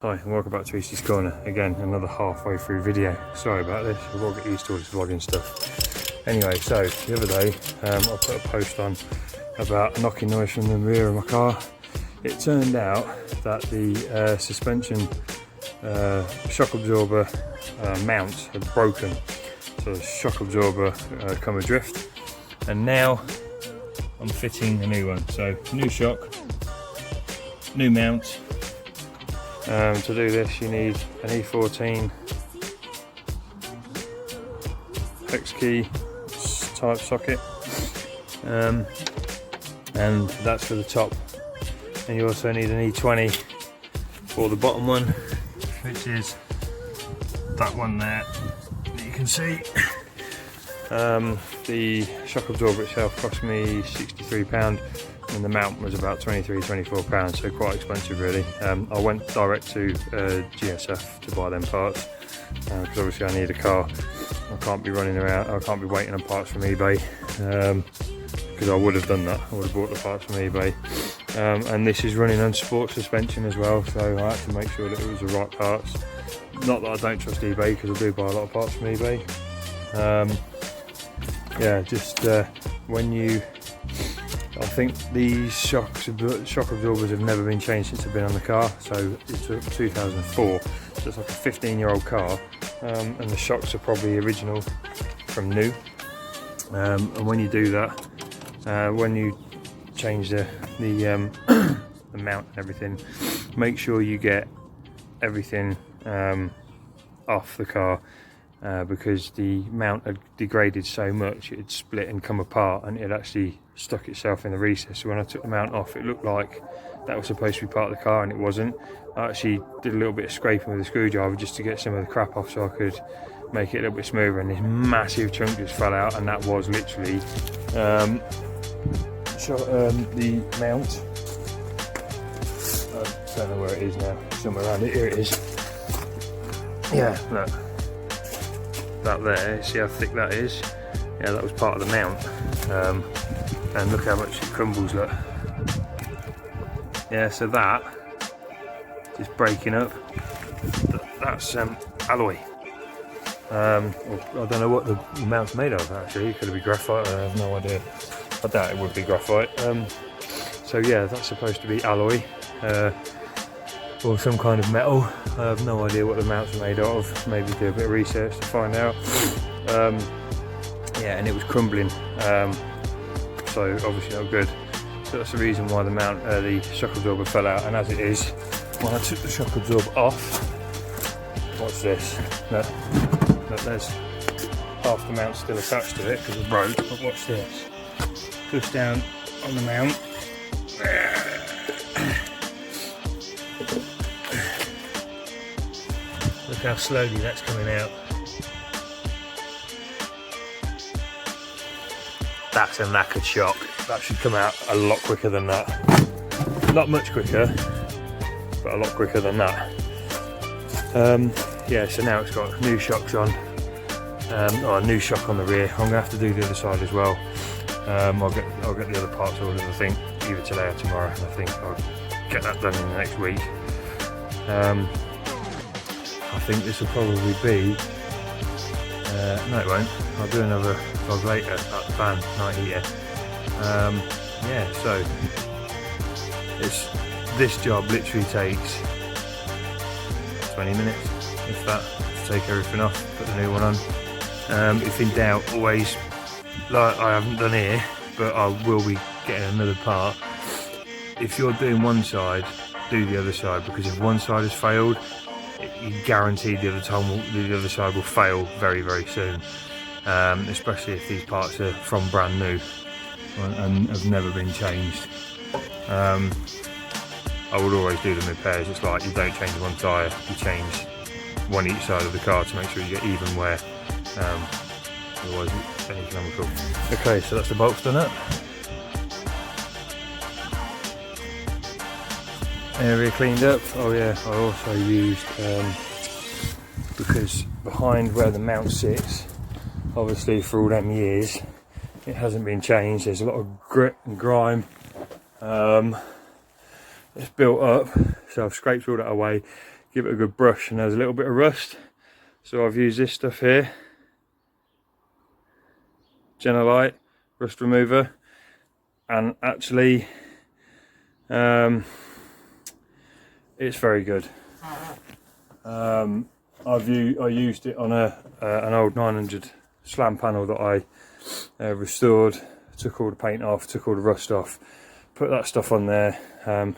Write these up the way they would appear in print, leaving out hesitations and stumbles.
Hi and welcome back to Eastie's Corner. Again, another halfway through video. Sorry about this, I've got to get used to all this vlogging stuff. Anyway, so the other day I put a post on about a knocking noise from the rear of my car. It turned out that the suspension shock absorber mount had broken. So the shock absorber come adrift, and now I'm fitting a new one. So new shock, new mount. To do this you need an E14 hex key type socket, and that's for the top, and you also need an E20 for the bottom one, which is that one there that you can see. The shock absorber itself cost me £63, and the mount was about £23–24, so quite expensive really. I went direct to GSF to buy them parts, because obviously I need a car. I can't be running around, I can't be waiting on parts from eBay, because I would have done that. I would have bought the parts from eBay. And this is running on sport suspension as well, so I had to make sure that it was the right parts. Not that I don't trust eBay, because I do buy a lot of parts from eBay. Yeah, just when you, I think these shock absorbers have never been changed since I've been on the car, so it's 2004, so it's like a 15-year-old car, and the shocks are probably original from new. And when you do that, when you change the mount and everything, make sure you get everything off the car, because the mount had degraded so much it had split and come apart, and it had actually stuck itself in the recess. So when I took the mount off, it looked like that was supposed to be part of the car, and it wasn't. I actually did a little bit of scraping with a screwdriver just to get some of the crap off so I could make it a little bit smoother, and this massive chunk just fell out, and that was literally the mount. I don't know where it is now, somewhere around it. Here it is. Yeah, look. That there, see how thick that is? Yeah, that was part of the mount. And look how much it crumbles, look. Yeah, so that is breaking up. That's alloy. I don't know what the mount's made of actually. It could be graphite, I have no idea. I doubt it would be graphite. So yeah, that's supposed to be alloy. Or some kind of metal. I have no idea what the mounts are made of. Maybe do a bit of research to find out. Yeah, and it was crumbling, so obviously not good. So that's the reason why the mount, the shock absorber fell out. And as it is, when I took the shock absorber off, what's this? Look, there's half the mount still attached to it because it broke. But watch this. Push down on the mount. Look how slowly that's coming out. That's a knackered shock. That should come out a lot quicker than that. Not much quicker, but a lot quicker than that. Yeah, so now it's got new shocks on, or a new shock on the rear. I'm gonna have to do the other side as well. I'll get the other parts ordered, I think, either today or tomorrow. And I think I'll get that done in the next week. I think this will probably be, no it won't, I'll do another vlog later at the van, night heater. Yeah, so this job literally takes 20 minutes, if that, to take everything off, put the new one on. If in doubt, always, like I haven't done here, but I will be getting another part. If you're doing one side, do the other side, because if one side has failed, you guarantee the other side will fail very, very soon. Especially if these parts are from brand new and have never been changed. I would always do them in pairs. It's like you don't change one tyre, you change one each side of the car to make sure you get even wear. Otherwise it's uneconomical. Okay, so that's the bolts done up. Area cleaned up. Oh yeah, I also used, because behind where the mount sits, obviously for all them years it hasn't been changed. There's a lot of grit and grime. It's built up, so I've scraped all that away, give it a good brush, and there's a little bit of rust, so I've used this stuff here, Genolite rust remover, and actually it's very good. I used it on an old 900 slam panel that I restored, took all the paint off, took all the rust off, put that stuff on there, and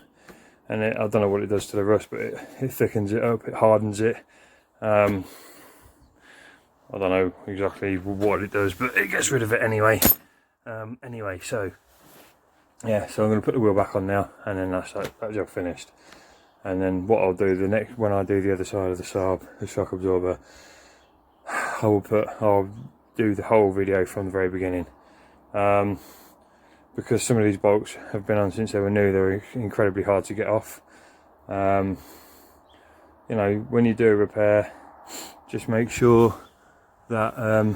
I don't know what it does to the rust, but it thickens it up, it hardens it. I don't know exactly what it does, but it gets rid of it anyway. Anyway, so yeah, so I'm going to put the wheel back on now, and then that's that job finished. And then what I'll do when I do the other side of the Saab, the shock absorber, I'll do the whole video from the very beginning, because some of these bolts have been on since they were new. They're incredibly hard to get off. You know, when you do a repair, just make sure that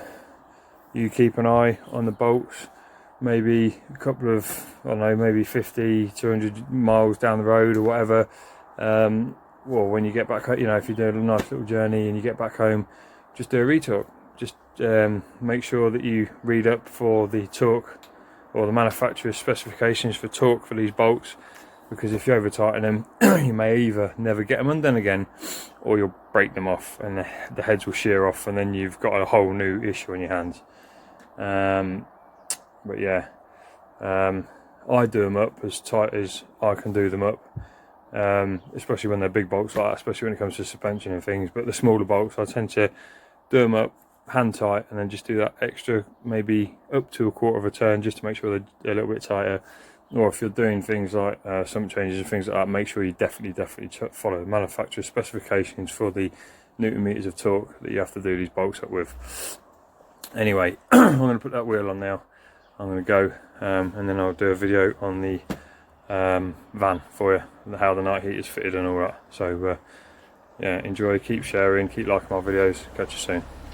you keep an eye on the bolts. Maybe a couple of, I don't know, maybe 50, 200 miles down the road or whatever. Well, when you get back, you know, if you're doing a nice little journey and you get back home, just do a retorque. Just make sure that you read up for the torque or the manufacturer's specifications for torque for these bolts, because if you over tighten them, you may either never get them undone again, or you'll break them off and the heads will shear off, and then you've got a whole new issue on your hands. But yeah, I do them up as tight as I can do them up. Especially when they're big bolts like that, especially when it comes to suspension and things. But the smaller bolts, I tend to do them up hand tight, and then just do that extra, maybe up to a quarter of a turn, just to make sure they're a little bit tighter. Or if you're doing things like some changes and things like that, make sure you definitely follow the manufacturer's specifications for the newton meters of torque that you have to do these bolts up with. Anyway, I'm going to put that wheel on now. I'm going to go, and then I'll do a video on the van for you, how the night heat is fitted and all that. So yeah, enjoy, keep sharing, keep liking my videos. Catch you soon.